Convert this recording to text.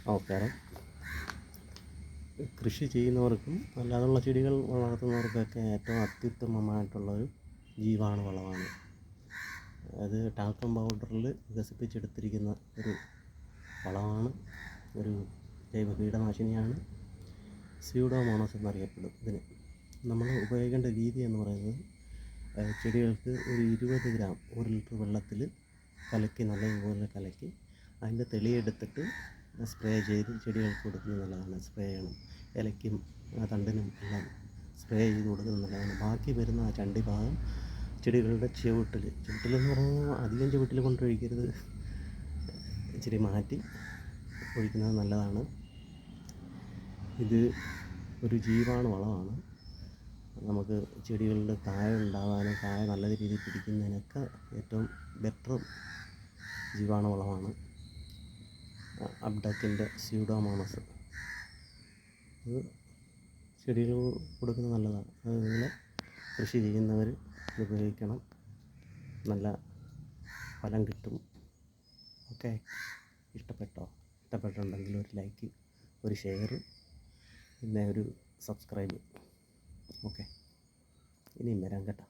നമസ്കാരം. കൃഷി ചെയ്യുന്നവർക്കും അല്ലാതുള്ള ചെടികൾ വളർത്തുന്നവർക്കൊക്കെ ഏറ്റവും അത്യുത്തമമായിട്ടുള്ളൊരു ജീവാണുവളമാണ്. അത് ടാൽക്കം പൗഡറിൽ വികസിപ്പിച്ചെടുത്തിരിക്കുന്ന ഒരു വളമാണ്, ഒരു ജൈവ കീടനാശിനിയാണ്. സ്യൂഡോമോണസ് എന്നറിയപ്പെടും. ഇതിന് നമ്മൾ ഉപയോഗിക്കേണ്ട രീതി എന്ന് പറയുന്നത്, ചെടികൾക്ക് ഒരു 20 ഗ്രാം 1 ലിറ്റർ വെള്ളത്തിൽ കലക്കി, നല്ലതുപോലെ കലക്കി അതിൻ്റെ തെളിയെടുത്തിട്ട് സ്പ്രേ ചെയ്ത് ചെടികൾക്ക് കൊടുക്കുന്നത് നല്ലതാണ്. സ്പ്രേ ചെയ്യണം. ഇലയ്ക്കും തണ്ടിനും എല്ലാം സ്പ്രേ ചെയ്ത് കൊടുക്കുന്നത് നല്ലതാണ്. ബാക്കി വരുന്ന ആ ചണ്ടി ഭാഗം ചെടികളുടെ ചുവട്ടിലെന്ന് പറഞ്ഞാൽ അധികം ചുവട്ടിൽ കൊണ്ടൊഴിക്കരുത്, ഇച്ചിരി മാറ്റി ഒഴിക്കുന്നത് നല്ലതാണ്. ഇത് ഒരു ജീവാണു വളമാണ്. നമുക്ക് ചെടികളുടെ കായ ഉണ്ടാകാനും കായ നല്ല രീതിയിൽ പിടിക്കുന്നതിനൊക്കെ ഏറ്റവും ബെറ്റർ ജീവാണു വളമാണ് അബ്ഡക്കിൻ്റെ സ്യൂഡോമോണസ്. ഇത് ചെടികൾ കൊടുക്കുന്നത് നല്ലതാണ്. അതുപോലെ കൃഷി ചെയ്യുന്നവർ ഉപയോഗിക്കണം. നല്ല ഫലം കിട്ടും. ഓക്കെ, ഇഷ്ടപ്പെട്ടിട്ടുണ്ടെങ്കിൽ ഒരു ലൈക്ക്, ഒരു ഷെയർ, പിന്നെ ഒരു സബ്സ്ക്രൈബ്. ഓക്കെ, ഇനിയും വരാം കേട്ടോ.